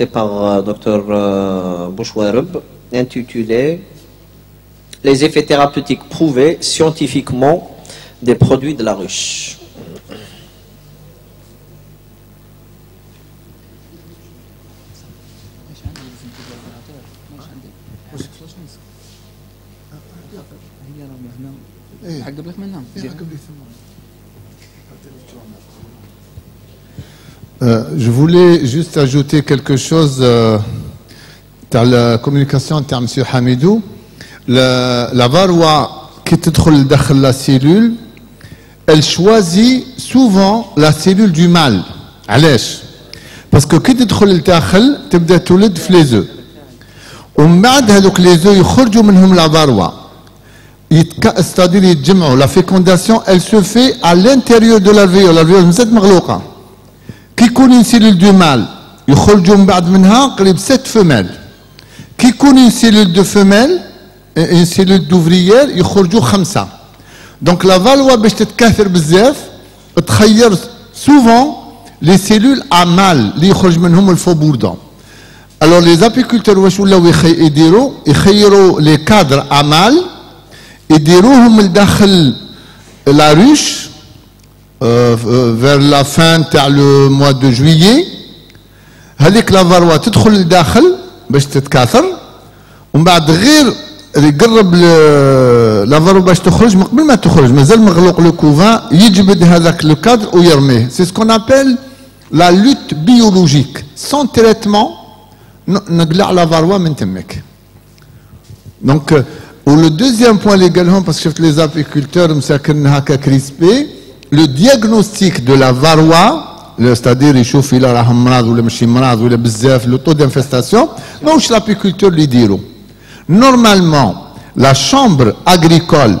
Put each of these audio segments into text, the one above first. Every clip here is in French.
présenté par Dr Bouchouareb, intitulé Les effets thérapeutiques prouvés scientifiquement des produits de la ruche. Je voulais juste ajouter quelque chose dans la communication entre M. Hamidou. La varroa qui تدخل dans la cellule, elle choisit souvent la cellule du mâle. علاش؟ parce que كي تدخل لداخل تبدا تولد في les œufs. ومن بعد هذوك les œufs يخرجوا منهم la varroa. c'est-à-dire يتجمعوا. La fécondation, elle se fait à l'intérieur de l'alvéole. L'alvéole مازالت مغلوقة. كي يكون une cellule du mâle يخرجوا من بعد منها قريب 7 femelles. كي يكون une cellule de femelle, une cellule d'ouvrière يخرجوا 5. donc la varroa باش تتكاثر بزاف تخير souvent les cellules à mâle اللي يخرج منهم الفوبوردون. alors les apiculteurs واش ولاو يخيروا les cadres à mâle يديروهم لداخل la ruche vers la fin تاع le mois de juillet. هذيك لا varroa تدخل لداخل باش تتكاثر ومن بعد غير يقرب لا varroa باش تخرج من قبل ما تخرج مازال مغلوق لو كوفان يجبد هذاك لو كادر ويرميه. c'est ce qu'on appelle la lutte biologique. sans traitement نقلع لا varroa من تمك. donc ou le deuxième point légalement parce que les apiculteurs مساكن هكا كريسبي le diagnostic de la varroa, c'est-à-dire يشوف إلا راه مرض ولا ماشي مرض ولا بزاف le taux d'infestation ماهوش l'apiculteur اللي يديرو. normalement la chambre agricole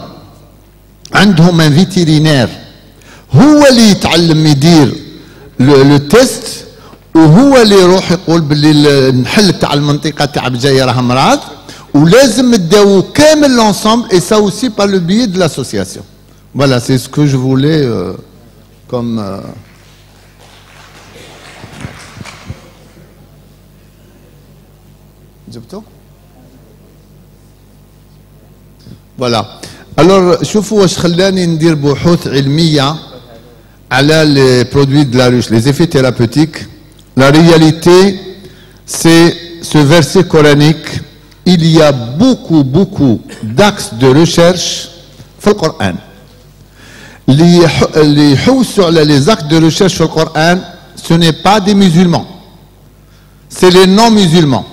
عندهم un vétérinaire هو اللي يتعلم يدير le test وهو اللي يروح يقول باللي النحل تاع المنطقة تاع بجاية راه مرض ولازم تداووا كامل l'ensemble et ça aussi par le biais de l'association. Voilà, c'est ce que je voulais comme... Voilà. Alors, شوفوا واش خلاني ندير بحوث علمية على les produits de la ruche, les effets thérapeutiques. La réalité, c'est ce verset coranique. Il y a beaucoup d'axes de recherche dans le Coran. Les حوسوا على les actes de recherche sur le Coran, ce n'est pas des musulmans, c'est les non-musulmans.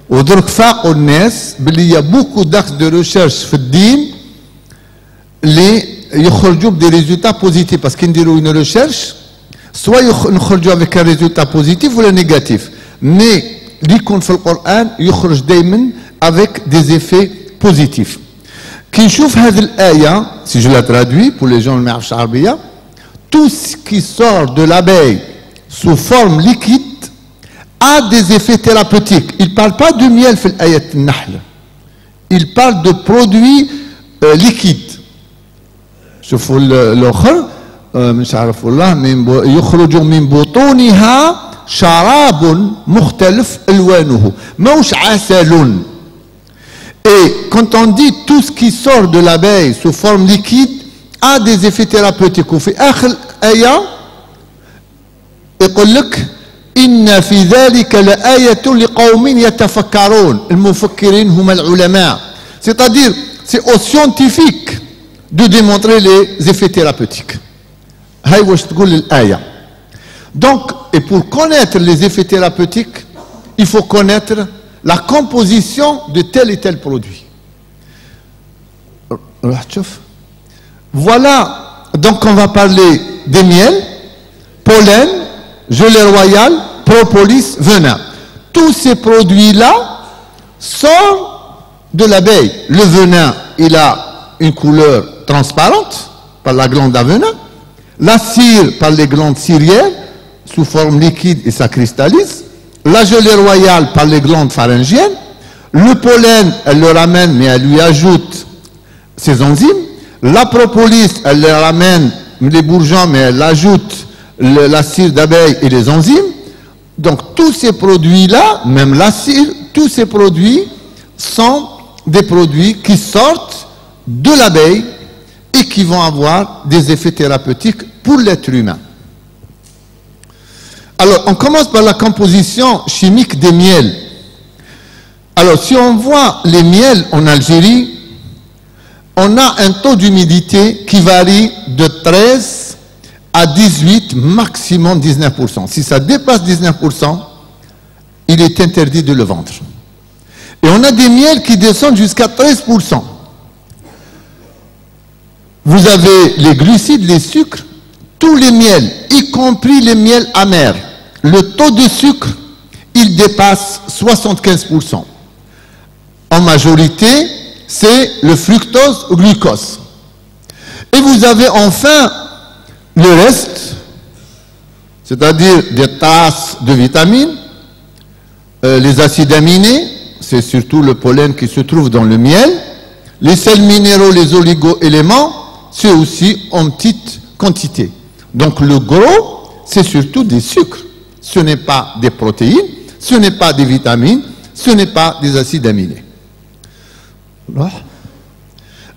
ودرك فاقوا الناس باللي y a beaucoup d'axes de recherche في الدين اللي يخرجوا بدي résultats positifs parce qu'ils نديروا une recherche soit نخرجوا avec un résultat positif ou négatif, mais اللي يكون في القرآن يخرج دائما avec des effets positifs. كي نشوف هذه الآية si je la traduis pour les gens اللي ما يعرفوش العربية, tout ce qui sort de l'abeille sous forme liquide a des effets thérapeutiques. Il ne parle pas de miel في الآية النحل, il parle de produits liquides. شوفوا الآخر مش عارف والله يخرج من بطونها شراب مختلف ألوانه ماهوش عسل. Et quand on dit tout ce qui sort de l'abeille sous forme liquide a des effets thérapeutiques. وفي آخر آية يقول لك إن في ذلك لآية لقوم يتفكرون. المفكرين هم العلماء. C'est-à-dire c'est aux scientifiques de démontrer les effets thérapeutiques. هاي واش تقول الآية. Donc, et pour connaître les effets thérapeutiques, il faut connaître la composition de tel et tel produit. Voilà, donc on va parler des miels, pollen, gelée royale, propolis, venin. Tous ces produits-là sortent de l'abeille. Le venin, il a une couleur transparente par la glande à venin, la cire par les glandes cirières sous forme liquide et ça cristallise, la gelée royale par les glandes pharyngiennes, le pollen, elle le ramène mais elle lui ajoute ses enzymes, la propolis, elle le ramène les bourgeons mais elle ajoute la cire d'abeille et les enzymes. Donc tous ces produits-là, même la cire, tous ces produits sont des produits qui sortent de l'abeille et qui vont avoir des effets thérapeutiques pour l'être humain. Alors, on commence par la composition chimique des miels. Alors, si on voit les miels en Algérie, on a un taux d'humidité qui varie de 13 à 18, maximum 19%. Si ça dépasse 19%, il est interdit de le vendre. Et on a des miels qui descendent jusqu'à 13%. Vous avez les glucides, les sucres, tous les miels, y compris les miels amers. Le taux de sucre, il dépasse 75%. En majorité, c'est le fructose ou glucose. Et vous avez enfin le reste, c'est-à-dire des traces de vitamines, les acides aminés, c'est surtout le pollen qui se trouve dans le miel, les sels minéraux, les oligo-éléments, c'est aussi en petite quantité. Donc le gros, c'est surtout des sucres. Ce n'est pas des protéines, ce n'est pas des vitamines, ce n'est pas des acides aminés.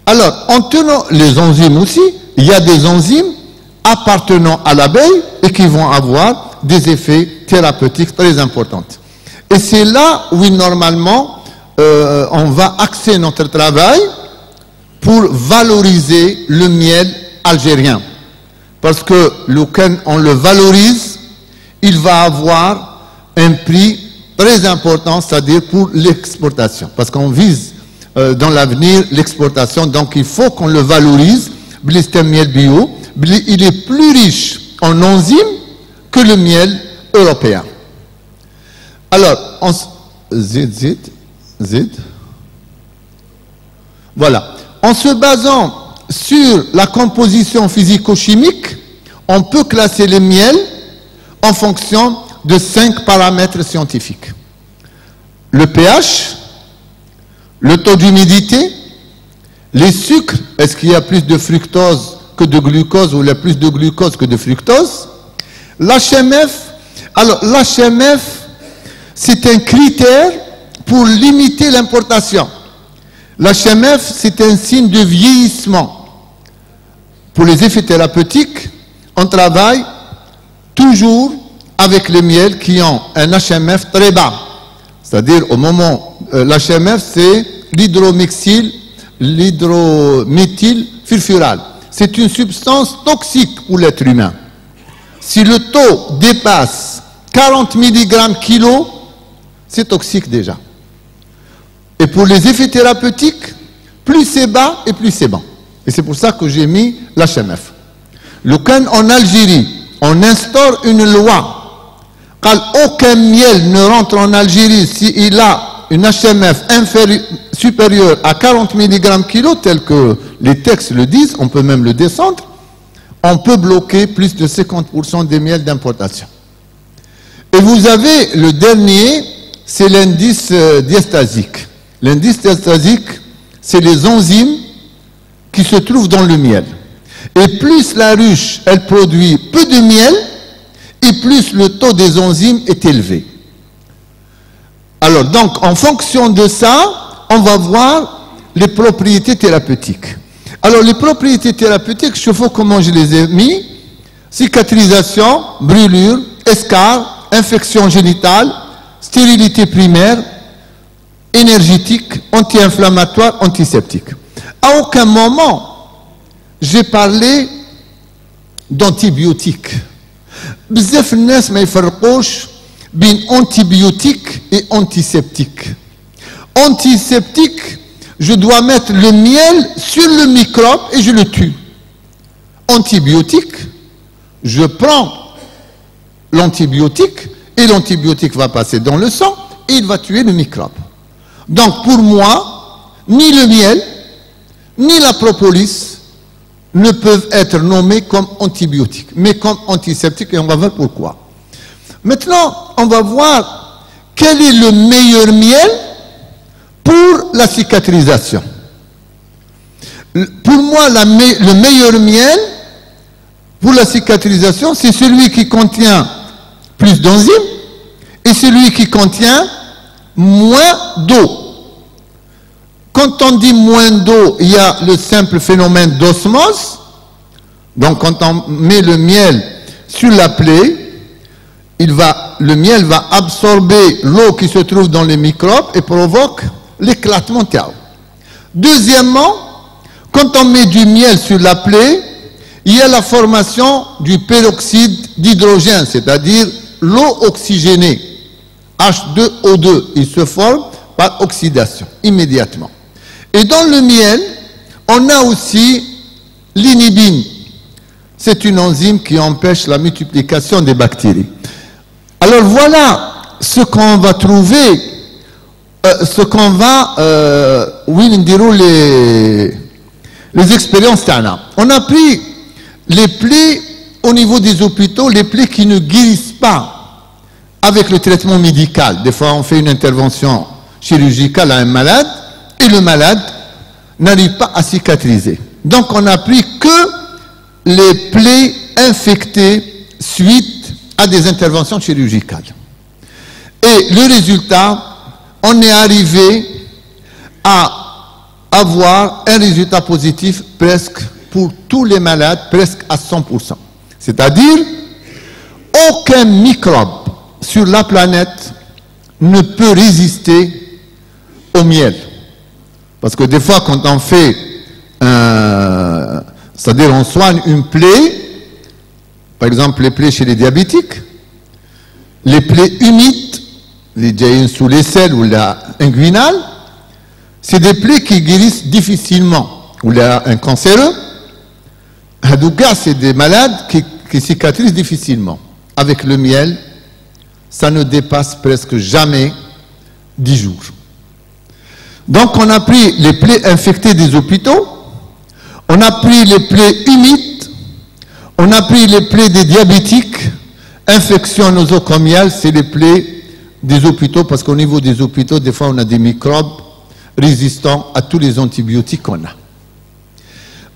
Alors, en tenant les enzymes aussi, il y a des enzymes appartenant à l'abeille et qui vont avoir des effets thérapeutiques très importants. Et c'est là où, normalement, on va axer notre travail pour valoriser le miel algérien. Parce que quand on le valorise, il va avoir un prix très important, c'est-à-dire pour l'exportation. Parce qu'on vise dans l'avenir l'exportation, donc il faut qu'on le valorise. C'est un miel bio, il est plus riche en enzymes que le miel européen. Alors, voilà. En se basant sur la composition physico-chimique, on peut classer les miels en fonction de 5 paramètres scientifiques. Le pH, le taux d'humidité, les sucres, est-ce qu'il y a plus de fructose que de glucose ou il y a plus de glucose que de fructose, l'HMF. Alors l'HMF, c'est un critère pour limiter l'importation. L'HMF, c'est un signe de vieillissement. Pour les effets thérapeutiques, on travaille toujours avec les miels qui ont un HMF très bas. C'est-à-dire, au moment, l'HMF, c'est l'hydrométhylfurfural. C'est une substance toxique pour l'être humain. Si le taux dépasse 40 mg kilo, c'est toxique déjà. Et pour les effets thérapeutiques, plus c'est bas et plus c'est bon. Et c'est pour ça que j'ai mis l'HMF. En Algérie, on instaure une loi. Aucun miel ne rentre en Algérie s'il a une HMF supérieure à 40 mg kilo, tel que les textes le disent, on peut même le descendre, on peut bloquer plus de 50% des miels d'importation. Et vous avez le dernier, c'est l'indice diastasique. L'indice diastasique, c'est les enzymes qui se trouvent dans le miel. Et plus la ruche, elle produit peu de miel, et plus le taux des enzymes est élevé. Alors, donc, en fonction de ça, on va voir les propriétés thérapeutiques. Alors, les propriétés thérapeutiques, je vois comment je les ai mis. Cicatrisation, brûlure, escarre, infection génitale, stérilité primaire, énergétique, anti-inflammatoire, antiseptique. À aucun moment, j'ai parlé d'antibiotiques. Bzef الناس ما يفرقوش بين antibiotique et antiseptique. Antiseptique, je dois mettre le miel sur le microbe et je le tue. Antibiotique, je prends l'antibiotique et l'antibiotique va passer dans le sang et il va tuer le microbe. Donc pour moi, ni le miel, ni la propolis ne peuvent être nommés comme antibiotiques, mais comme antiseptiques, et on va voir pourquoi. Maintenant, on va voir quel est le meilleur miel pour la cicatrisation. Pour moi, le meilleur miel pour la cicatrisation, c'est celui qui contient plus d'enzymes, et celui qui contient moins d'eau. Quand on dit moins d'eau, il y a le simple phénomène d'osmose. Donc quand on met le miel sur la plaie, le miel va absorber l'eau qui se trouve dans les microbes et provoque l'éclatement de l'eau. Deuxièmement, quand on met du miel sur la plaie, il y a la formation du peroxyde d'hydrogène, c'est-à-dire l'eau oxygénée, H2O2. Il se forme par oxydation, immédiatement. Et dans le miel, on a aussi l'inhibine. C'est une enzyme qui empêche la multiplication des bactéries. Alors voilà ce qu'on va trouver, les expériences. On a pris les plaies au niveau des hôpitaux, les plaies qui ne guérissent pas avec le traitement médical. Des fois, on fait une intervention chirurgicale à un malade et le malade n'arrive pas à cicatriser. Donc, on n'a pris que les plaies infectées suite à des interventions chirurgicales. Et le résultat, on est arrivé à avoir un résultat positif presque pour tous les malades, presque à 100%. C'est-à-dire, aucun microbe sur la planète ne peut résister au miel. Parce que des fois, quand on fait, c'est-à-dire on soigne une plaie, par exemple les plaies chez les diabétiques, les plaies humides, les jaïnes sous les selles ou la inguinale, c'est des plaies qui guérissent difficilement. Ou il y a un cancéreux, Hadouga, c'est des malades qui cicatrisent difficilement. Avec le miel, ça ne dépasse presque jamais 10 jours. Donc on a pris les plaies infectées des hôpitaux, on a pris les plaies humides, on a pris les plaies des diabétiques, infection nosocomiale, c'est les plaies des hôpitaux, parce qu'au niveau des hôpitaux, des fois on a des microbes résistants à tous les antibiotiques qu'on a.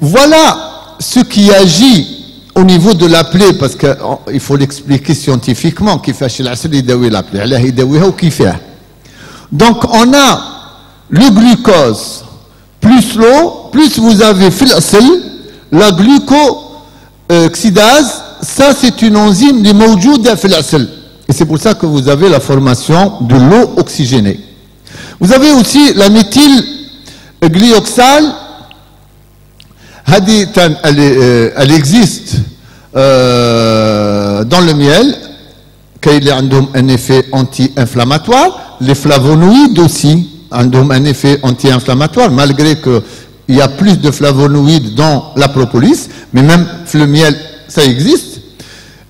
Voilà ce qui agit au niveau de la plaie, parce qu'il faut l'expliquer scientifiquement, qui fait chez la plaie, donc on a le glucose plus l'eau, plus vous avez la glucoxydase, ça c'est une enzyme qui est موجودة في العسل. Et c'est pour ça que vous avez la formation de l'eau oxygénée. Vous avez aussi la méthylglyoxale, elle existe dans le miel, qui a un effet anti-inflammatoire. Les flavonoïdes aussi ont un effet anti-inflammatoire, malgré qu'il y a plus de flavonoïdes dans la propolis, mais même le miel, ça existe.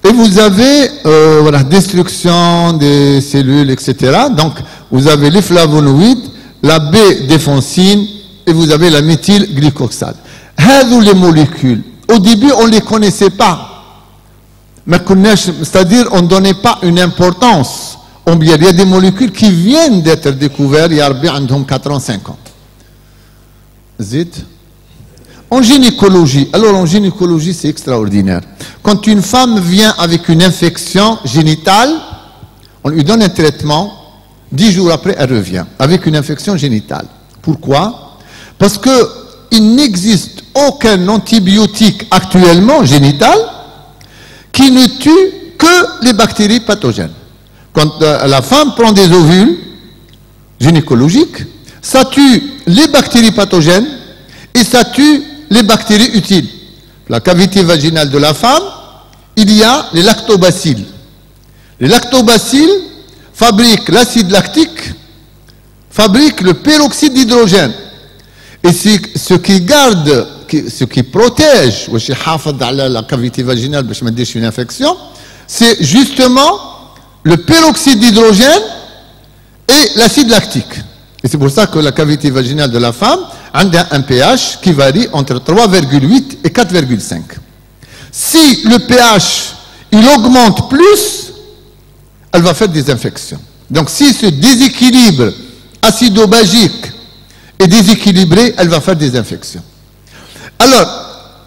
Et vous avez la destruction des cellules, etc. Donc, vous avez les flavonoïdes, la B-déphensine, et vous avez la méthylglycoxale. Les molécules, au début, on ne les connaissait pas. C'est-à-dire, on ne donnait pas une importance. Il y a des molécules qui viennent d'être découvertes, il y a 4 ans, 5 ans. Zit. En gynécologie, alors en gynécologie, c'est extraordinaire. Quand une femme vient avec une infection génitale, on lui donne un traitement, 10 jours après, elle revient avec une infection génitale. Pourquoi? Parce qu'il n'existe aucun antibiotique actuellement génital qui ne tue que les bactéries pathogènes. Quand la femme prend des ovules gynécologiques, ça tue les bactéries pathogènes et ça tue les bactéries utiles. La cavité vaginale de la femme, il y a les lactobacilles. Les lactobacilles fabriquent l'acide lactique, fabriquent le peroxyde d'hydrogène. Et c'est ce qui garde, ce qui protège la cavité vaginale, une infection, c'est justement le peroxyde d'hydrogène et l'acide lactique. Et c'est pour ça que la cavité vaginale de la femme a un pH qui varie entre 3,8 et 4,5. Si le pH il augmente plus, elle va faire des infections. Donc si ce déséquilibre acido-basique est déséquilibré, elle va faire des infections. Alors,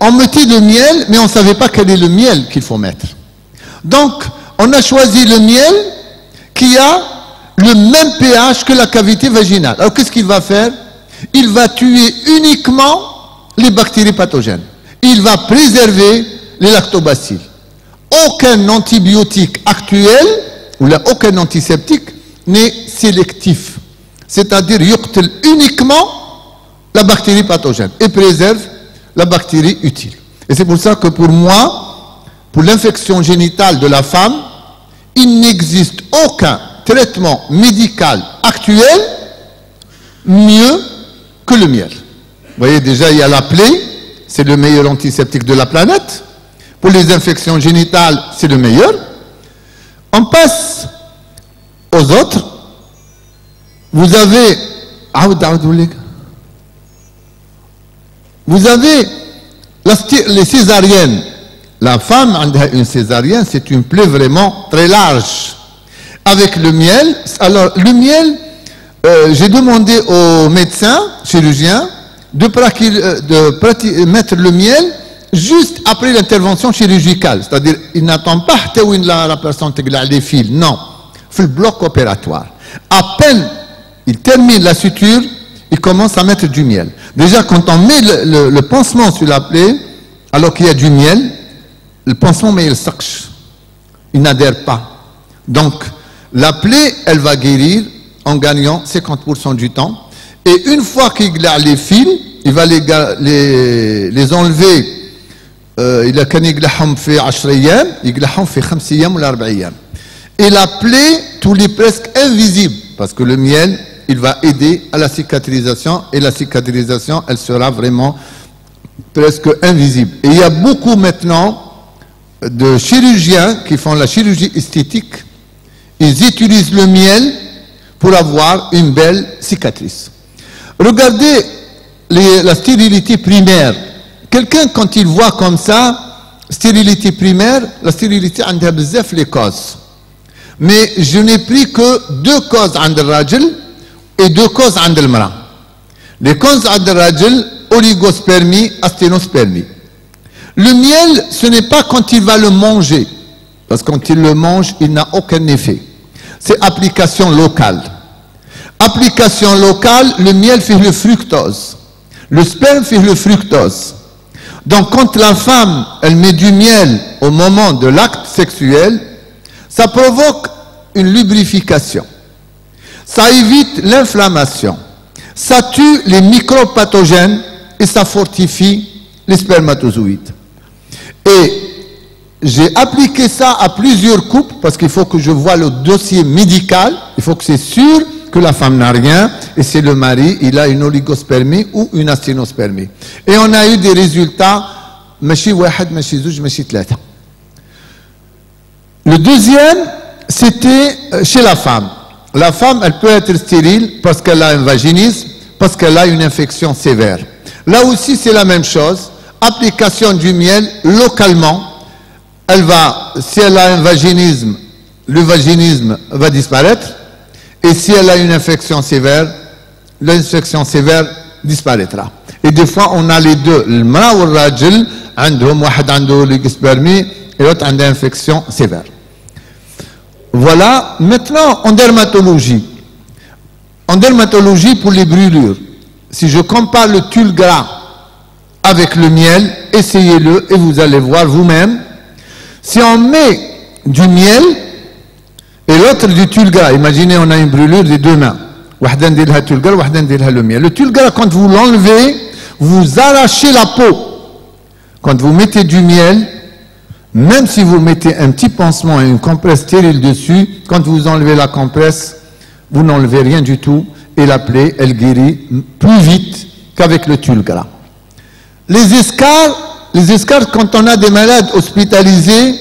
on mettait le miel, mais on ne savait pas quel est le miel qu'il faut mettre. Donc, on a choisi le miel qui a le même pH que la cavité vaginale. Alors qu'est-ce qu'il va faire? Il va tuer uniquement les bactéries pathogènes. Il va préserver les lactobacilles. Aucun antibiotique actuel, ou là, aucun antiseptique, n'est sélectif. C'est-à-dire, il uniquement la bactérie pathogène et préserve la bactérie utile. Et c'est pour ça que pour moi, pour l'infection génitale de la femme, il n'existe aucun traitement médical actuel mieux que le miel. Vous voyez, déjà, il y a la plaie, c'est le meilleur antiseptique de la planète. Pour les infections génitales, c'est le meilleur. On passe aux autres. Vous avez les césariennes. La femme a une césarienne, c'est une plaie vraiment très large. Avec le miel, alors le miel, j'ai demandé au médecin, chirurgien, de mettre le miel juste après l'intervention chirurgicale. C'est-à-dire, il n'attend pas où la personne les fils. Non, il fait le bloc opératoire. À peine il termine la suture, il commence à mettre du miel. Déjà, quand on met le pansement sur la plaie, alors qu'il y a du miel, le pansement, mais il n'adhère pas. Donc, la plaie, elle va guérir en gagnant 50% du temps. Et une fois qu'il a les fils, il va les enlever. Il a كان يقلعهم في 10 أيام يقلعهم في 5 أيام ولا 4 أيام. Et la plaie, tout est presque invisible parce que le miel, il va aider à la cicatrisation et la cicatrisation, elle sera vraiment presque invisible. Et il y a beaucoup maintenant de chirurgiens qui font la chirurgie esthétique. Ils utilisent le miel pour avoir une belle cicatrice. Regardez la stérilité primaire. Quelqu'un, quand il voit comme ça, stérilité primaire, la stérilité a les causes. Mais je n'ai pris que 2 causes عند الراجل et 2 causes عند المرأة. Les causes عند الراجل, oligospermie, asténospermie. Le miel, ce n'est pas quand il va le manger, parce que quand il le mange, il n'a aucun effet. C'est application locale. Application locale, le miel fait le fructose. Le sperme fait le fructose. Donc quand la femme, elle met du miel au moment de l'acte sexuel, ça provoque une lubrification. Ça évite l'inflammation. Ça tue les micropathogènes et ça fortifie les spermatozoïdes. Et j'ai appliqué ça à plusieurs couples parce qu'il faut que je vois le dossier médical. Il faut que c'est sûr que la femme n'a rien et c'est le mari, il a une oligospermie ou une asténospermie. Et on a eu des résultats, ماشي واحد ماشي زوج ماشي ثلاثة. Le deuxième, c'était chez la femme. La femme, elle peut être stérile parce qu'elle a un vaginisme, parce qu'elle a une infection sévère. Là aussi, c'est la même chose. Application du miel localement. Elle va, si elle a un vaginisme, le vaginisme va disparaître. Et si elle a une infection sévère, l'infection sévère disparaîtra. Et des fois, on a les deux. Le mara ou le rajil, عندهم واحد عنده oligospermie et l'autre a une infection sévère. Voilà. Maintenant, en dermatologie. En dermatologie, pour les brûlures, si je compare le tulle gras avec le miel, essayez-le et vous allez voir vous-même. Si on met du miel et l'autre du tulle gras, imaginez on a une brûlure des 2 mains. Le tulle gras, quand vous l'enlevez, vous arrachez la peau. Quand vous mettez du miel, même si vous mettez un petit pansement et une compresse stérile dessus, quand vous enlevez la compresse, vous n'enlevez rien du tout et la plaie, elle guérit plus vite qu'avec le tulle gras. Les escarres, quand on a des malades hospitalisés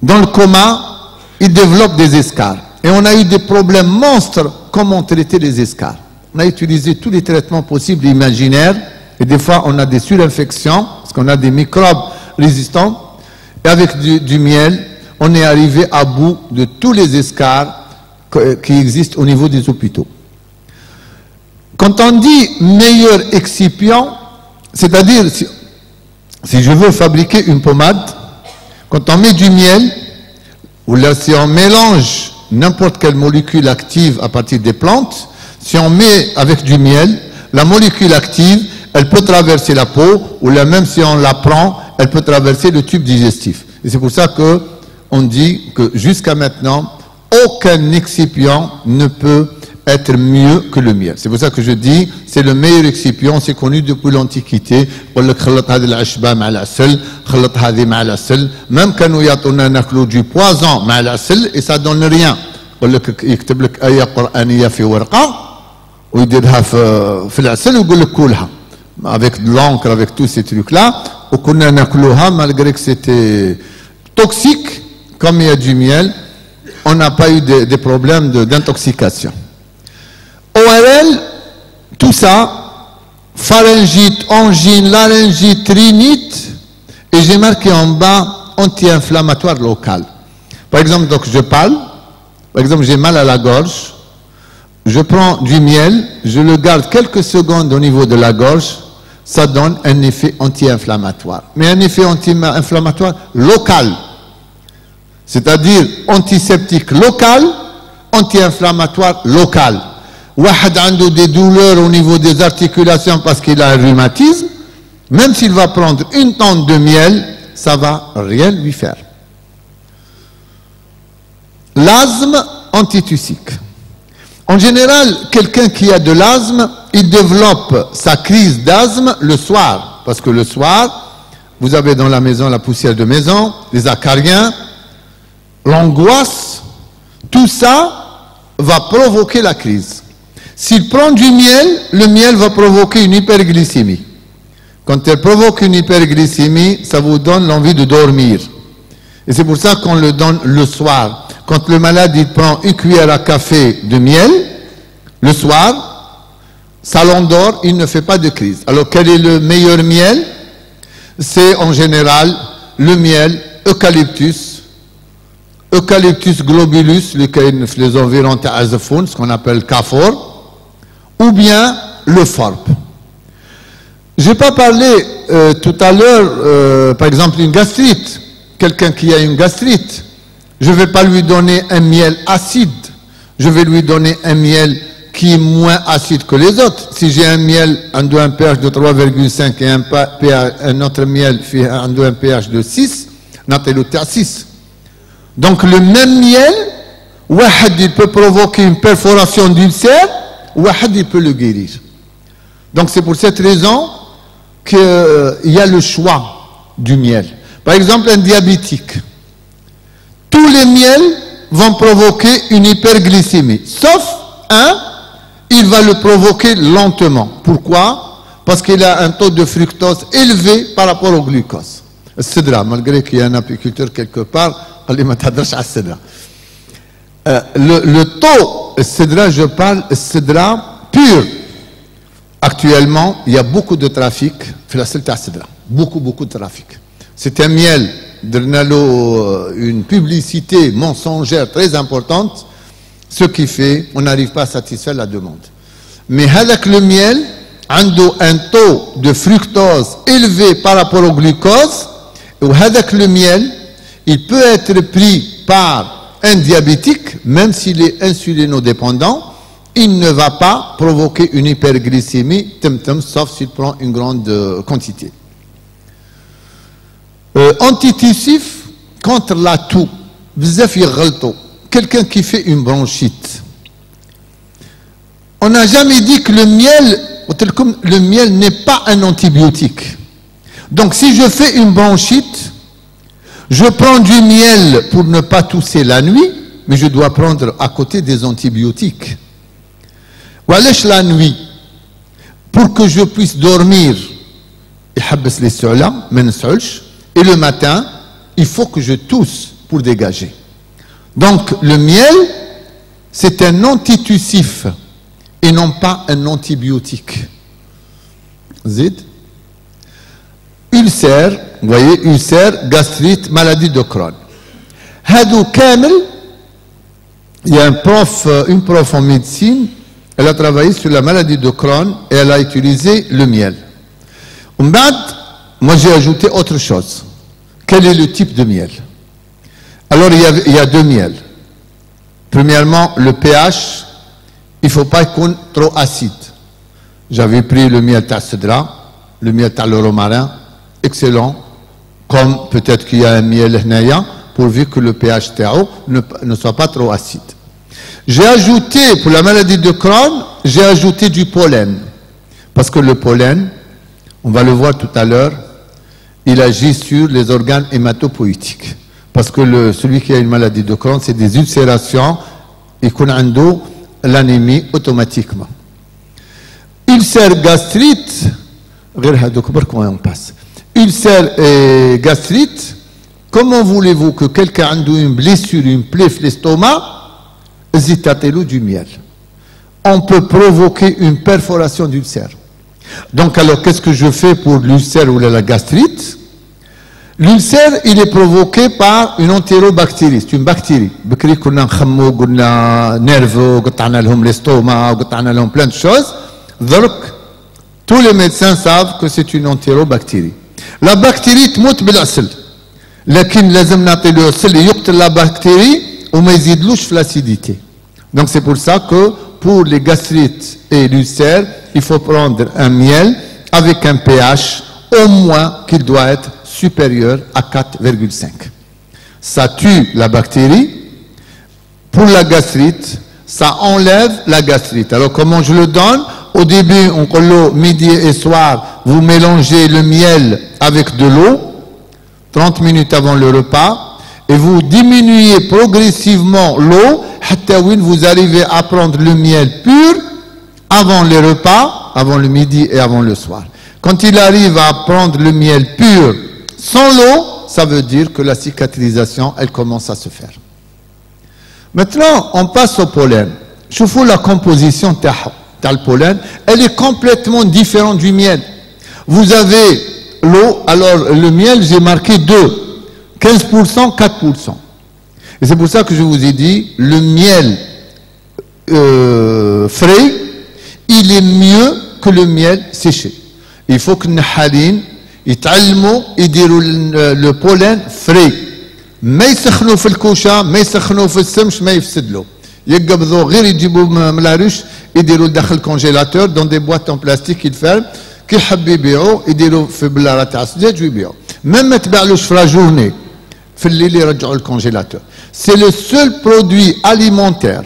dans le coma, ils développent des escarres. Et on a eu des problèmes monstres. Comment traiter les escarres? On a utilisé tous les traitements possibles et imaginaires. Et des fois, on a des surinfections, parce qu'on a des microbes résistants. Et avec du miel, on est arrivé à bout de tous les escarres qui existent au niveau des hôpitaux. Quand on dit meilleur excipient, c'est-à-dire, si je veux fabriquer une pommade, quand on met du miel, ou là, si on mélange n'importe quelle molécule active à partir des plantes, si on met avec du miel, la molécule active, elle peut traverser la peau, ou là même si on la prend, elle peut traverser le tube digestif. Et c'est pour ça qu'on dit que jusqu'à maintenant, aucun excipient ne peut être mieux que le miel. C'est pour ça que je dis, c'est le meilleur excipient, c'est connu depuis l'Antiquité. Même quand nous avons du poison et ça donne rien. Avec de l'encre, avec tous ces trucs-là, malgré que c'était toxique, comme il y a du miel, on n'a pas eu des problèmes d'intoxication. ORL, tout ça, pharyngite, angine, laryngite, rhinite, et j'ai marqué en bas anti-inflammatoire local. Par exemple, donc je parle, par exemple j'ai mal à la gorge, je prends du miel, je le garde quelques secondes au niveau de la gorge, ça donne un effet anti-inflammatoire. Mais un effet anti-inflammatoire local, c'est-à-dire antiseptique local, anti-inflammatoire local. Wahad a des douleurs au niveau des articulations parce qu'il a un rhumatisme, même s'il va prendre une tonne de miel, ça va rien lui faire. L'asthme antitussique. En général, quelqu'un qui a de l'asthme, il développe sa crise d'asthme le soir. Parce que le soir, vous avez dans la maison la poussière de maison, les acariens, l'angoisse, tout ça va provoquer la crise. S'il prend du miel, le miel va provoquer une hyperglycémie. Quand elle provoque une hyperglycémie, ça vous donne l'envie de dormir. Et c'est pour ça qu'on le donne le soir. Quand le malade il prend une cuillère à café de miel, le soir, ça l'endort, il ne fait pas de crise. Alors quel est le meilleur miel? C'est en général le miel Eucalyptus globulus, les environs de Azafoun, ce qu'on appelle Cafor, ou bien le FORP. Je n'ai pas parlé tout à l'heure, par exemple, une gastrite. Quelqu'un qui a une gastrite, je ne vais pas lui donner un miel acide, je vais lui donner un miel qui est moins acide que les autres. Si j'ai un miel, un pH de 3,5 et un autre miel fait un pH de 6, natelu à 6. Donc le même miel, Wahad il peut provoquer une perforation d'ulcère, Wahad il peut le guérir. Donc c'est pour cette raison qu'il y a le choix du miel. Par exemple, un diabétique, tous les miels vont provoquer une hyperglycémie, sauf un, il va le provoquer lentement. Pourquoi? Parce qu'il a un taux de fructose élevé par rapport au glucose. Cédra, malgré qu'il y a un apiculteur quelque part, le taux, cédra, je parle cédra pur. Actuellement, il y a beaucoup de trafic, beaucoup de trafic. C'est un miel, une publicité mensongère très importante, ce qui fait qu'on n'arrive pas à satisfaire la demande. Mais avec le miel, a un taux de fructose élevé par rapport au glucose, et avec le miel, il peut être pris par un diabétique, même s'il est insulinodépendant, il ne va pas provoquer une hyperglycémie, sauf s'il prend une grande quantité. Antitussif contre la toux. Quelqu'un qui fait une bronchite. On n'a jamais dit que le miel n'est pas un antibiotique. Donc si je fais une bronchite, je prends du miel pour ne pas tousser la nuit, mais je dois prendre à côté des antibiotiques. Walech la nuit, pour que je puisse dormir, et le matin, il faut que je tousse pour dégager. Donc le miel, c'est un antitussif et non pas un antibiotique. Zid. Ulcère, vous voyez, ulcère, gastrite, maladie de Crohn. Hadou Kamel, il y a une prof en médecine, elle a travaillé sur la maladie de Crohn et elle a utilisé le miel. Moi j'ai ajouté autre chose. Quel est le type de miel? Alors il y a deux miels. Premièrement, le pH, il ne faut pas qu'il soit trop acide. J'avais pris le miel Tassedra, le miel le romarin, excellent, comme peut-être qu'il y a un miel Hnaya, pourvu que le pH TAO ne soit pas trop acide. J'ai ajouté, pour la maladie de Crohn, j'ai ajouté du pollen. Parce que le pollen, on va le voir tout à l'heure, il agit sur les organes hématopoïétiques. Parce que celui qui a une maladie de Crohn, c'est des ulcérations, et qu'on a l'anémie automatiquement. Ulcère gastrite, comment on passe? Ulcère et gastrite, comment voulez-vous que quelqu'un a une blessure, une plaie dans l'estomac, zitatez-le du miel. On peut provoquer une perforation d'ulcère. Donc alors, qu'est-ce que je fais pour l'ulcère ou la gastrite? L'ulcère, il est provoqué par une entérobactérie, c'est une bactérie. Bactérie qu'on a on a nerveux, on a l'estomac, on a plein de choses. Donc, tous les médecins savent que c'est une entérobactérie. La bactérie تموت بالعسل. لكن لازم نعطي له عسل يقتل la bactérie وما يزيدلوش في l'acidité. Donc c'est pour ça que pour les gastrites et l'ulcère, il faut prendre un miel avec un pH au moins qu'il doit être supérieur à 4,5. Ça tue la bactérie. Pour la gastrite, ça enlève la gastrite. Alors comment je le donne? Au début, on colle midi et soir, vous mélangez le miel avec de l'eau, 30 minutes avant le repas, et vous diminuez progressivement l'eau, vous arrivez à prendre le miel pur avant les repas, avant le midi et avant le soir. Quand il arrive à prendre le miel pur sans l'eau, ça veut dire que la cicatrisation, elle commence à se faire. Maintenant, on passe au pollen. Je vous la composition le pollen, elle est complètement différente du miel. Vous avez l'eau, alors le miel, j'ai marqué 2, 15%, 4%. Et c'est pour ça que je vous ai dit, le miel frais, il est mieux que le miel séché. Il faut que النحالين يتعلموا يديروا le pollen frais. ما يسخنوا في الكوشه، ما يسخنوا في السمش، ما يفسدلو. يقبضوا غير يجيبوا من لا ريش يديروا داخل الكونجيلاتور دون دي بواط en بلاستيك يتفرم كي يحب يبيعوا يديروا في بلاره تاع الزجاج ويبيعوا. même ما تباعلوش في لا جورني في الليل يرجعوا الكونجيلاتور. C'est le seul produit alimentaire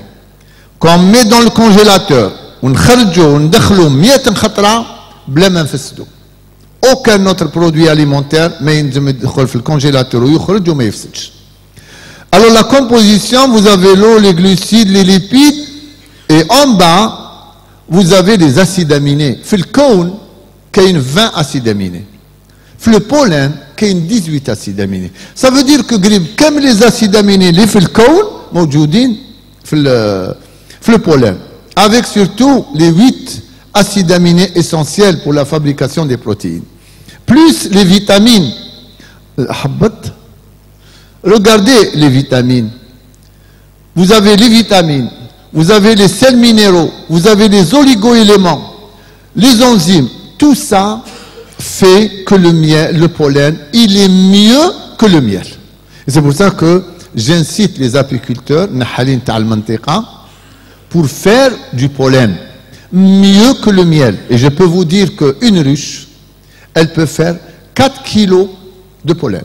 qu'on met dans le congélateur ونخرجوا وندخلوا 100 خطره بلا ما نفسدوا. Aucun autre produit alimentaire ما ينجم يدخل في الكونجيلاتور ويخرج وما يفسدش. Alors la composition, vous avez l'eau, les glucides, les lipides, et en bas, vous avez les acides aminés. Dans le cône, il y a 20 acides aminés. Dans le pollen, il y a 18 acides aminés. Ça veut dire que comme les acides aminés, les dans le cône, sont dans le pollen. Avec surtout les 8 acides aminés essentiels pour la fabrication des protéines. Plus les vitamines. Regardez les vitamines. Vous avez les vitamines, vous avez les sels minéraux, vous avez les oligo-éléments, les enzymes. Tout ça fait que le miel, le pollen, il est mieux que le miel. Et c'est pour ça que j'incite les apiculteurs, pour faire du pollen mieux que le miel. Et je peux vous dire qu'une ruche, elle peut faire 4 kilos de pollen.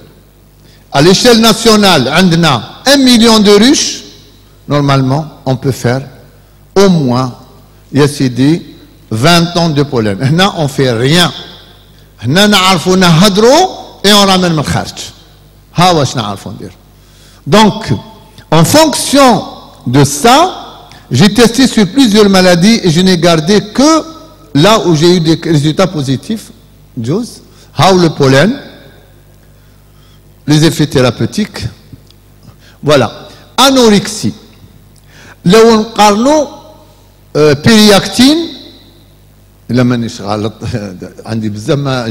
À l'échelle nationale, on a 1 million de ruches. Normalement, on peut faire au moins, Yassidi, 20 tonnes de pollen. Là, on ne fait rien. Là, on et on ramène le kharj. Donc, en fonction de ça, j'ai testé sur plusieurs maladies et je n'ai gardé que là où j'ai eu des résultats positifs. Le pollen, les effets thérapeutiques. Voilà. Anorexie. Là où on parle périactine, je ne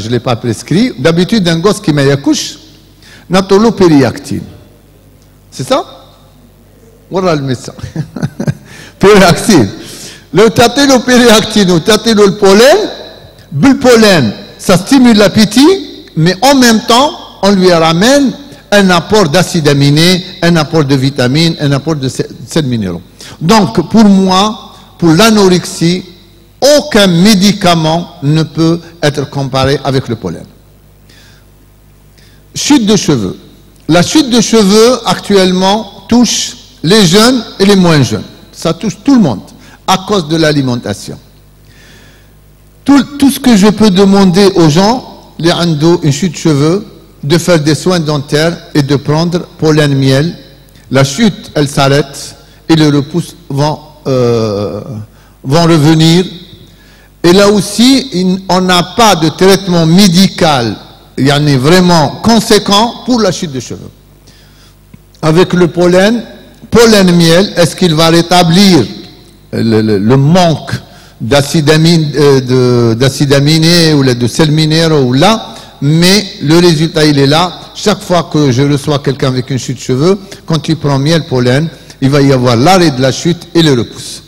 l'ai pas prescrit. D'habitude, un gosse qui m'a accouché, on a le périactine. C'est ça? Voilà le médecin. Périactine. Le périactine, le pollen, le pollen, ça stimule l'appétit, mais en même temps, on lui ramène un apport d'acides aminés un apport de vitamines, un apport de sels minéraux. Donc, pour moi, pour l'anorexie, aucun médicament ne peut être comparé avec le pollen. Chute de cheveux. La chute de cheveux, actuellement, touche les jeunes et les moins jeunes. Ça touche tout le monde, à cause de l'alimentation. Tout ce que je peux demander aux gens, les ando, une chute de cheveux, de faire des soins dentaires et de prendre pollen miel. La chute, elle s'arrête et les repousses vont revenir. Et là aussi, on n'a pas de traitement médical, il y en est vraiment conséquent pour la chute de cheveux. Avec le pollen miel, est-ce qu'il va rétablir le manque d'acide aminé ou de sels minéraux ou là, mais le résultat il est là. Chaque fois que je reçois quelqu'un avec une chute de cheveux, quand il prend miel pollen, il va y avoir l'arrêt de la chute et le repousse.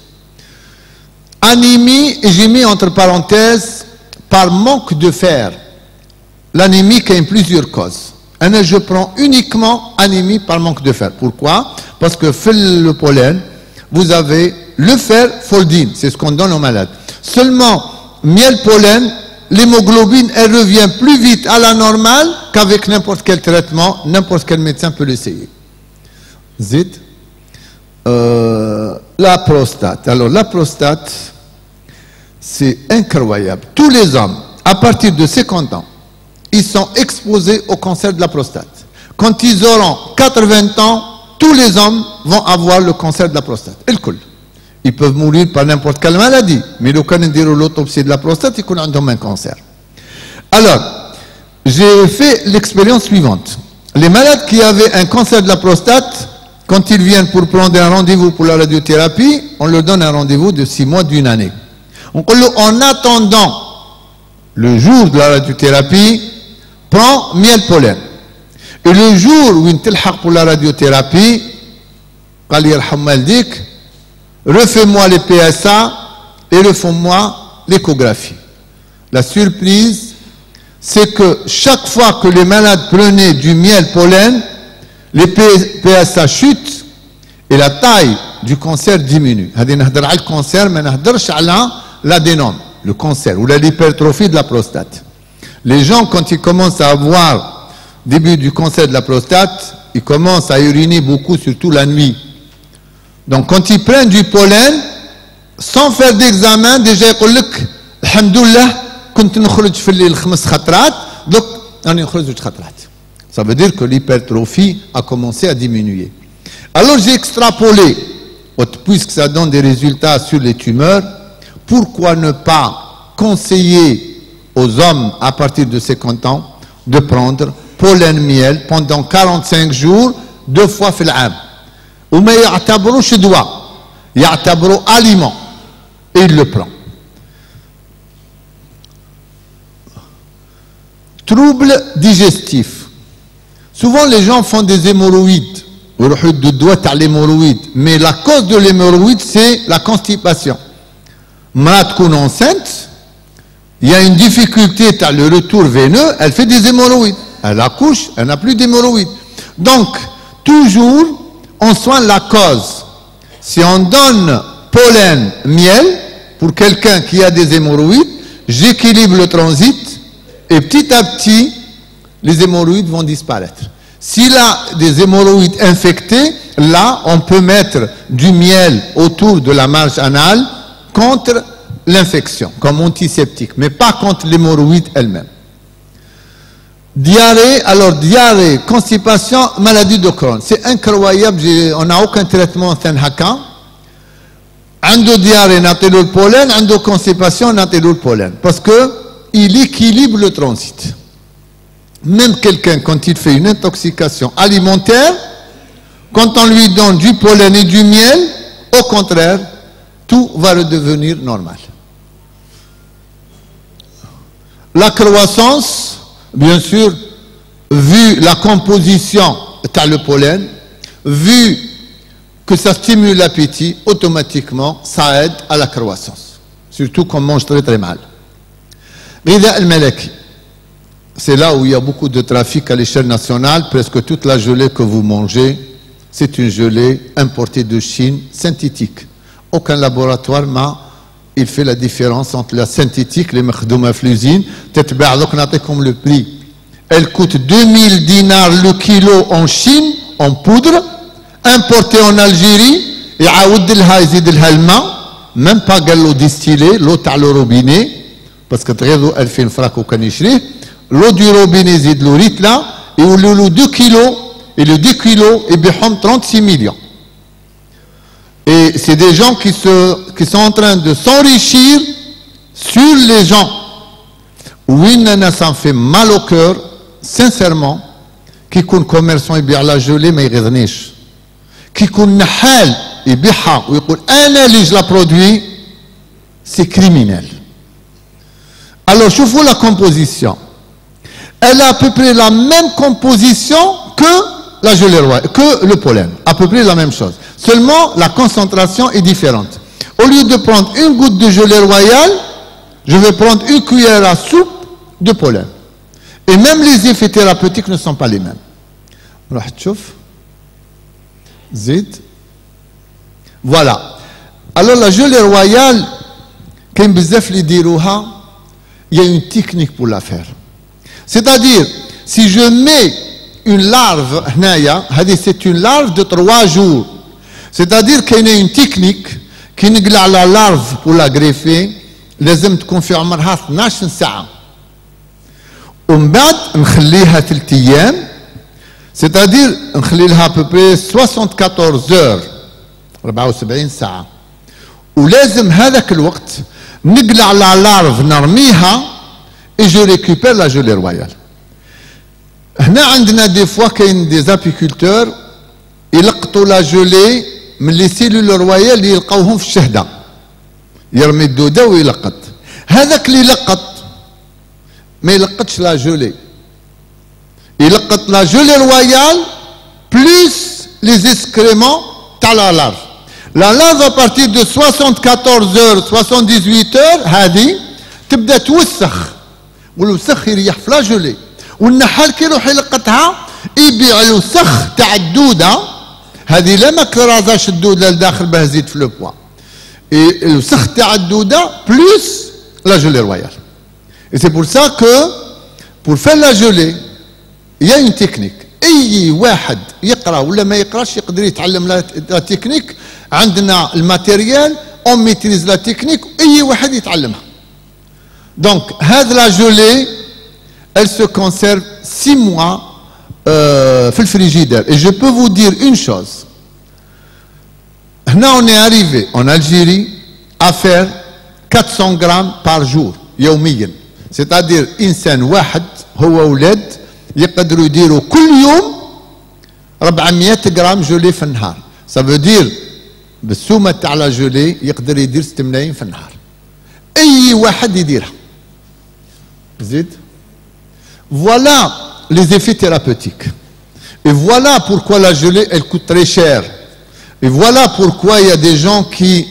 Anémie, et j'ai mis entre parenthèses, par manque de fer. L'anémie qui a plusieurs causes. Je prends uniquement anémie par manque de fer. Pourquoi? Parce que le pollen, vous avez le fer foldine, c'est ce qu'on donne aux malades. Seulement, miel pollen, l'hémoglobine, elle revient plus vite à la normale qu'avec n'importe quel traitement, n'importe quel médecin peut l'essayer. Zit. La prostate. Alors, la prostate, c'est incroyable. Tous les hommes, à partir de 50 ans, ils sont exposés au cancer de la prostate. Quand ils auront 80 ans, tous les hommes vont avoir le cancer de la prostate. Ils peuvent mourir par n'importe quelle maladie, mais le cas de l'autopsie de la prostate, ils connaissent un cancer. Alors, j'ai fait l'expérience suivante. Les malades qui avaient un cancer de la prostate, quand ils viennent pour prendre un rendez-vous pour la radiothérapie, on leur donne un rendez-vous de 6 mois, d'une année. En attendant le jour de la radiothérapie, prends miel pollen. Et le jour où il t'elhaq pour la radiothérapie, refais-moi les PSA et refais-moi l'échographie. La surprise, c'est que chaque fois que les malades prenaient du miel pollen, les PSA chutent et la taille du cancer diminue. Le cancer, mais l'adénome, le cancer ou l'hypertrophie de la prostate. Les gens, quand ils commencent à avoir début du cancer de la prostate, ils commencent à uriner beaucoup, surtout la nuit. Donc, quand ils prennent du pollen, sans faire d'examen, déjà ils disent Alhamdoulilah, كنت نخرج في الليل 5 خطرات, donc on نخرج 2 خطرات. Ça veut dire que l'hypertrophie a commencé à diminuer. Alors j'ai extrapolé, puisque ça donne des résultats sur les tumeurs, pourquoi ne pas conseiller aux hommes à partir de 50 ans de prendre pollen miel pendant 45 jours, 2 fois في العام. وما يعتبروش دواء, يعتبروا aliment, et il le prend. Troubles digestifs. Souvent les gens font des hémorroïdes, mais la cause de l'hémorroïde c'est la constipation. Malade qu'on enceinte, il y a une difficulté, tu as le retour veineux, elle fait des hémorroïdes. Elle accouche, elle n'a plus d'hémorroïdes. Donc, toujours, on soigne la cause. Si on donne pollen, miel, pour quelqu'un qui a des hémorroïdes, j'équilibre le transit, et petit à petit, les hémorroïdes vont disparaître. S'il a des hémorroïdes infectés, là, on peut mettre du miel autour de la marge anale contre l'infection, comme antiseptique, mais pas contre l'hémorroïde elle-même. Diarrhée, alors diarrhée, constipation, maladie de Crohn. C'est incroyable, on n'a aucun traitement en Haka. Ando diarrhée, n'attendons le pollen, ando constipation, n'attendons le pollen. Parce qu'il équilibre le transit. Même quelqu'un, quand il fait une intoxication alimentaire, quand on lui donne du pollen et du miel, au contraire, tout va redevenir normal. La croissance, bien sûr, vu la composition, tu as le pollen, vu que ça stimule l'appétit, automatiquement, ça aide à la croissance. Surtout qu'on mange très très mal. Rida al-Malaki, c'est là où il y a beaucoup de trafic à l'échelle nationale, presque toute la gelée que vous mangez, c'est une gelée importée de Chine, synthétique. Aucun laboratoire il fait la différence entre la synthétique, les مخدومة في l'usine, تتباع دوك نعطيكم le prix. Elle coûte 2000 dinars le kilo en Chine, en poudre, importée en Algérie, يعاود لها يزيد لها الماء, même pas قال له distillé, l'eau تاع le robinet, parce que تغيظوا 2000 francs وكان يشريه, l'eau du robinet يزيد له ريتلا, يولوا له 2 kilos, et le 10 kilos يبيعهم 36 millions. Et c'est des gens qui sont en train de s'enrichir sur les gens. Oui, ça me fait mal au cœur, sincèrement, qui يكون commerçant يبيع la gelée ما يغيظنيش. qui يكون نحال يبيعها ويقول أنا اللي je la produis, c'est criminel. Alors, شوفوا la composition. Elle a à peu près la même composition que la gelée royale, que le pollen. À peu près la même chose. Seulement, la concentration est différente. Au lieu de prendre une goutte de gelée royale, je vais prendre une cuillère à soupe de pollen. Et même les effets thérapeutiques ne sont pas les mêmes. Voilà. Alors la gelée royale, il y a une technique pour la faire. C'est-à-dire, si je mets une larve, c'est une larve de 3 jours. C'est-à-dire qu'il y a une technique qui نقلع la larve pour la greffer, لازم تكون في عمرها 12 ساعة. ومن بعد نخليها 3 أيام. C'est-à-dire نخلي لها à peu près 74 heures. 74 ساعة. ولازم هذاك الوقت نقلع la larve نرميها et je récupère la gelée royale. هنا عندنا des fois كاين des apiculteurs يلقطوا la gelée من les cellules royales اللي يلقاوهم في الشهدة. يرمي الدودة ويلقط. هذاك اللي يلقط ما يلقطش la gelée. يلقط la gelée royale plus les excréments تاع la larve. La larve à partir de 74 heures 78 heures هذه تبدا توسخ والوسخ يريح في la gelée. والنحال كي يروح يلقطها يبيع الوسخ تاع الدوده هذه لا ما كرازاش الدوده لداخل باه زيد في لو بوا الوسخ تاع الدوده بلس لا جولي رويال. Et c'est pour ça que pour faire la gelée il y a une technique. اي واحد يقرا ولا ما يقراش يقدر يتعلم لا تكنيك. عندنا الماتيريال اون ميتريز لا تكنيك اي واحد يتعلمها. دونك هذه لا جولي elle se conserve 6 mois في الفريجيدير. Et je peux vous dire une chose. Là, on est arrivé en Algérie à faire 400 grammes par jour, يوميا. C'est-à-dire, إنسان واحد هو أولاد يقدروا يديروا كل يوم 400 غرام جولي في النهار. Ça veut dire بالسومة تاع لا جولي يقدر يدير 6 ملايين في النهار. أي واحد يديرها. زيد. Voilà les effets thérapeutiques. Et voilà pourquoi la gelée, elle coûte très cher. Et voilà pourquoi il y a des gens qui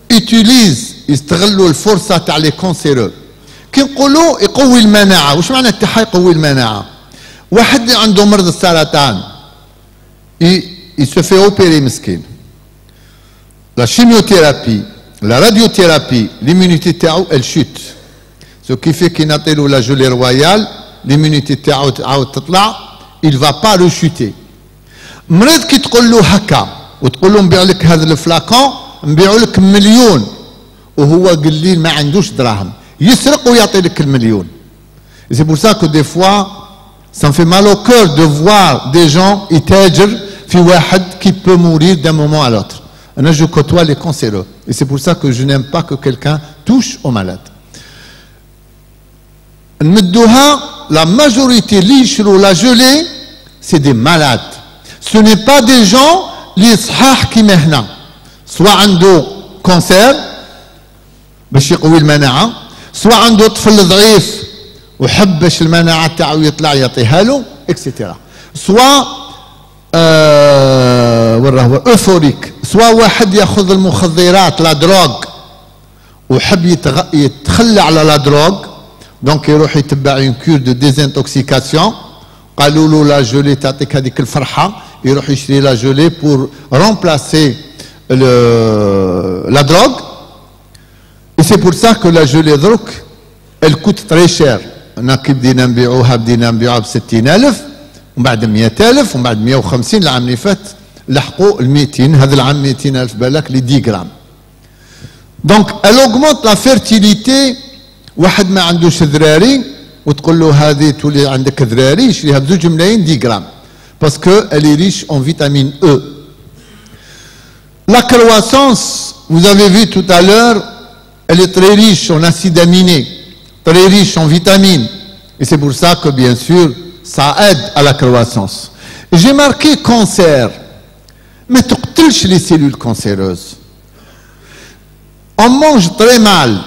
utilisent, يستغلوا الفرصة تاع les cancéreux. كي نقولوا يقوي المناعة. وش معنى التحى يقوي المناعة؟ واحد عنده مرض السرطان. Il se fait opérer مسكين. La chimiothérapie, la radiothérapie, l'immunité تاعو elle chute. Ce qui fait qu'il نعطيلو la gelée royale, l'immunité تاعو تعاود تطلع, il va pas rechuter. مريض كي تقول له هكا وتقول له نبيع لك هذا الفلاكون نبيعوا لك مليون وهو قليل ما عندوش دراهم يسرق ويعطي لك المليون. Et c'est pour ça que des fois ça me fait mal au cœur de voir des gens يتاجر في واحد qui peut mourir d'un moment à l'autre. Moi je côtoie les cancéreux et c'est pour ça que je n'aime pas que quelqu'un touche aux malades. نمدوها la majorité اللي يشروا la gelée c'est des malades. Ce n'est pas des gens اللي صحاح كيما هنا. soit عنده كونسير باش يقوي المناعة, soit عنده طفل ضعيف وحب باش المناعة تاعو يطلع يعطيها له اكسيتيرا. soit وراه اوفوريك, soit واحد ياخذ المخدرات لا دروغ وحب يتخلى على لا دروغ دونك يروح يتبع une cure de désintoxication. قالوا له لا جولي تعطيك هذيك الفرحة يروح يشتري la gelée pour remplacer la drogue. Et c'est pour ça que la gelée drogue, elle coûte très cher. أنا كي بدينا نبيعوها ب 60,000 ومن بعد 100,000 ومن بعد 150 العام اللي فات لحقوا ال 200. هذا العام 200,000 بالك ل 10 جرام. Donc elle augmente la fertilité. واحد ما عندوش ذراري وتقول له هذه تولي عندك ذراري يشريها ب 2 ملايين 10 جرام parce que elle est riche en vitamine E. La croissance, vous avez vu tout à l'heure, elle est très riche en acides aminés, très riche en vitamines. Et c'est pour ça que, bien sûr, ça aide à la croissance. J'ai marqué cancer, mais tu ne les cellules cancéreuses. On mange très mal.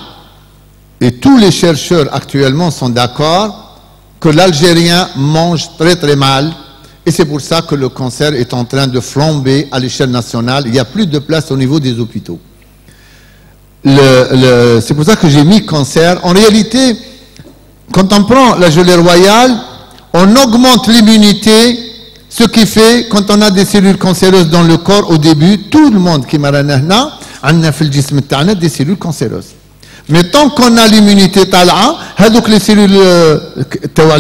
Et tous les chercheurs actuellement sont d'accord que l'Algérien mange très très mal. Et c'est pour ça que le cancer est en train de flamber à l'échelle nationale. Il n'y a plus de place au niveau des hôpitaux. C'est pour ça que j'ai mis cancer. En réalité, quand on prend la gelée royale, on augmente l'immunité, ce qui fait, quand on a des cellules cancéreuses dans le corps au début, tout le monde qui m'a ranahna, on a fait le jism ta'ana des cellules cancéreuses. Mais tant qu'on a l'immunité tal'a, donc les cellules,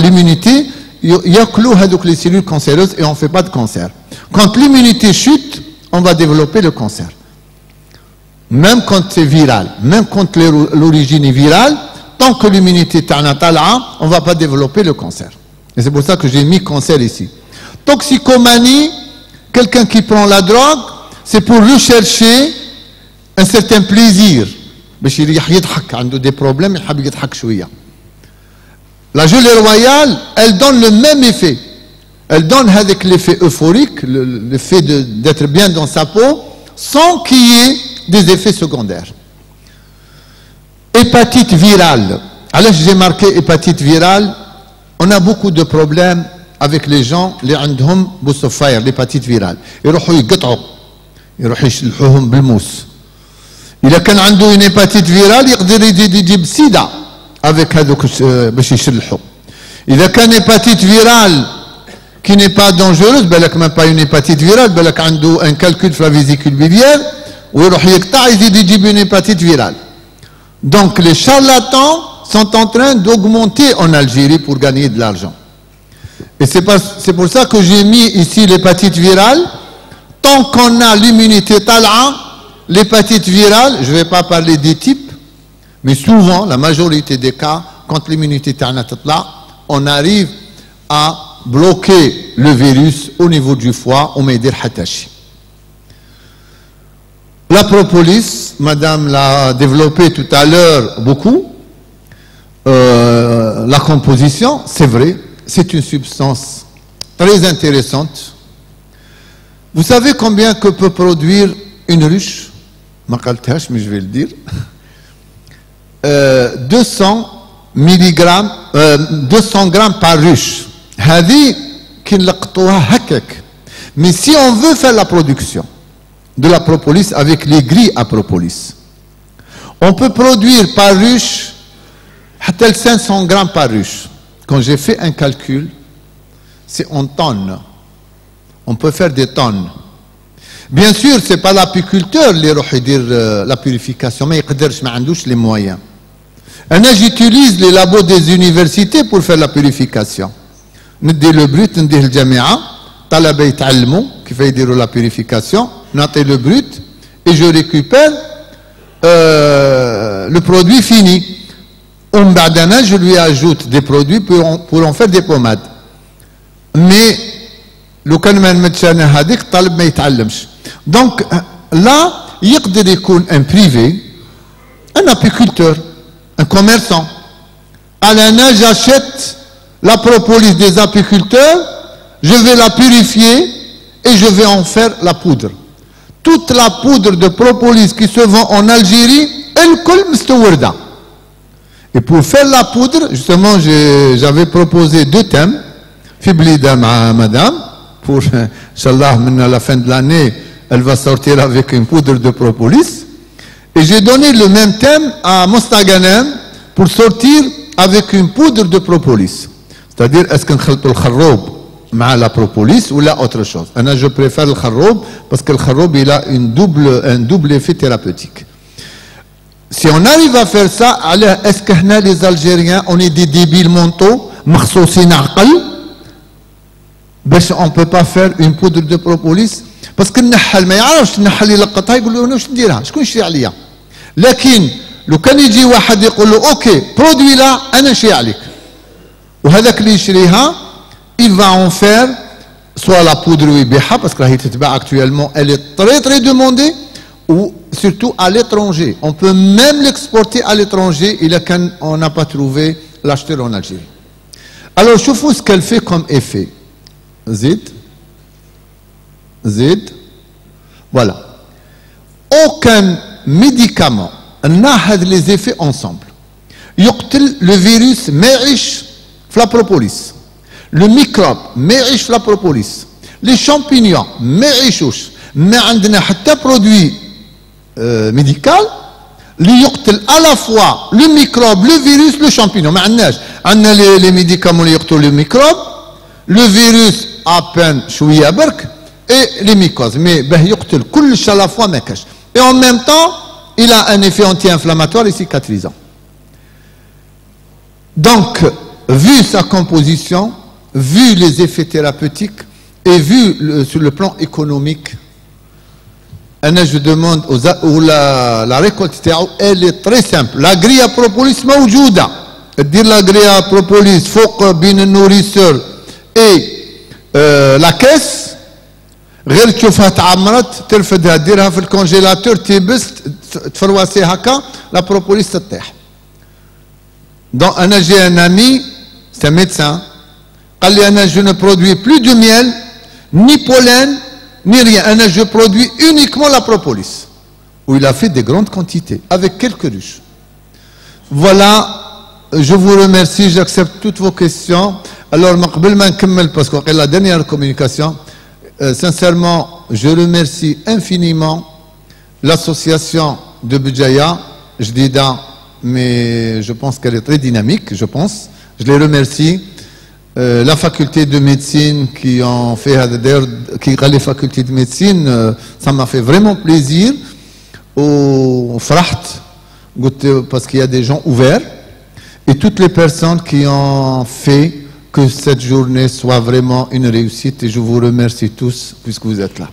l'immunité, ياكلوا هذوك les cellules cancéreuses et on ne fait pas de cancer. Quand l'immunité chute, on va développer le cancer. Même quand c'est viral, même quand l'origine est virale, tant que l'immunité est tal'a, on ne va pas développer le cancer. Et c'est pour ça que j'ai mis cancer ici. Toxicomanie, quelqu'un qui prend la drogue, c'est pour rechercher un certain plaisir. باش يضحك عنده des problèmes يحب يضحك شويه. La gelée royale, elle donne le même effet. Elle donne avec l'effet euphorique, l'effet d'être bien dans sa peau, sans qu'il y ait des effets secondaires. Hépatite virale. Alors j'ai marqué hépatite virale. On a beaucoup de problèmes avec les gens, les عندهم بوسوفاير, l'hépatite virale. يروحوا يقطعوا, يروحوا يشلحوهم بالموس. إذا كان عنده une hépatite virale, يقدر يجيب سيدا. Avec باش يشلحوا. إذا كان hépatite virale qui n'est pas dangereuse, بالك même pas une hépatite virale, بالك عنده un calcul في la vésicule biliaire ويروح يقطع يزيد يجيب une hépatite virale. Donc les charlatans sont en train d'augmenter en Algérie pour gagner de l'argent. Et c'est pour ça que j'ai mis ici l'hépatite virale. Tant qu'on a l'immunité tal'a, l'hépatite virale, je ne vais pas parler des types, mais souvent, la majorité des cas, quand l'immunité est là, on arrive à bloquer le virus au niveau du foie, au Meidir Hatashi. La propolis, madame l'a développé tout à l'heure beaucoup. La composition, c'est vrai, c'est une substance très intéressante. Vous savez combien que peut produire une ruche? Ma kaltash, mais je vais le dire. 200 milligrammes, 200 grammes par ruche. Mais si on veut faire la production de la propolis avec les grilles à propolis, on peut produire par ruche 500 grammes par ruche. Quand j'ai fait un calcul, c'est en tonnes. On peut faire des tonnes. Bien sûr, ce n'est pas l'apiculteur qui va dire la purification, mais il n'a pas les moyens. J'utilise les labos des universités pour faire la purification. ندي le brut, نديه الجامعة, طلبة يتعلموا كيف يديروا la purification, نعطي le brut et je récupère le produit fini. ومن بعد أنا je lui ajoute des produits pour en faire des pommades. Mais لو كان ما نمدش أنا هذيك طالب ما يتعلمش. Donc là, يقدر يكون un privé, un apiculteur, un commerçant. Alors j'achète la propolis des apiculteurs, je vais la purifier et je vais en faire la poudre. Toute la poudre de propolis qui se vend en Algérie, elle colle mstouarda. Et pour faire la poudre, justement, j'avais proposé 2 thèmes. Fiblida ma madame, pour, Inch'Allah, à la fin de l'année, elle va sortir avec une poudre de propolis. Et j'ai donné le même thème à Mostaganem pour sortir avec une poudre de propolis. C'est-à-dire, est-ce qu'on خلطوا الخروب مع la propolis ou la autre chose. Je préfère le kharoub parce que le kharoub il a un double effet thérapeutique. Si on arrive à faire ça, est-ce que les Algériens on est des débiles mentaux, مخصوصين عقل باش on peut pas faire une poudre de propolis parce que النحل ما يعرفش النحل يلقطها يقول له انا واش نديرها شكون يشري عليا لكن لو كان يجي واحد يقول له اوكي برودوي لا انا نشري عليك وهذاك اللي يشريها il va en faire soit la poudre ويبيعها parce que راهي تتباع actuellement elle est très très demandée ou surtout à l'étranger on peut même l'exporter à l'étranger il a quand on n'a pas trouvé l'acheteur en Algérie. Alors شوفوا ce qu'elle fait comme effet. زيد voilà aucun médicament n'a les effets ensemble يقتل le virus ما يعيش في la propolis le microbe ما يعيش في la propolis les champignons ما يعيشوش ما عندنا حتى produit médical اللي يقتل à la fois le microbe le virus le champignon ما عندناش عندنا les médicaments اللي يقتلوا le microbe le virus à peine شويه برك et les mycoses mais باه يقتل كلش à la fois ما كاش et en même temps il a un effet anti-inflammatoire et cicatrisant. Donc vu sa composition vu les effets thérapeutiques et vu sur le plan économique je demande aux la récolte elle est très simple. La grille à propolis موجودة dire la grille à propolis فوق بين النوريسور et la caisse غير تشوفها تعمرت ترفدها ديرها في الكونجيلاتور تيبس تفرواسي هكا لا بروبوليس تطيح. Donc انا j'ai un ami c'est un médecin قال لي انا je ne produis plus de miel ni pollen ni rien je produis uniquement la propolis où il a fait des grandes quantités avec quelques ruches. Voilà je vous remercie j'accepte toutes vos questions. Alors قبل ما نكمل parce que la dernière communication sincèrement je remercie infiniment l'association de Béjaïa Jdida mais je pense qu'elle est très dynamique je pense je les remercie la faculté de médecine qui ont fait qui les facultés de médecine ça m'a fait vraiment plaisir au Fracht parce qu'il y a des gens ouverts et toutes les personnes qui ont fait que cette journée soit vraiment une réussite et je vous remercie tous puisque vous êtes là.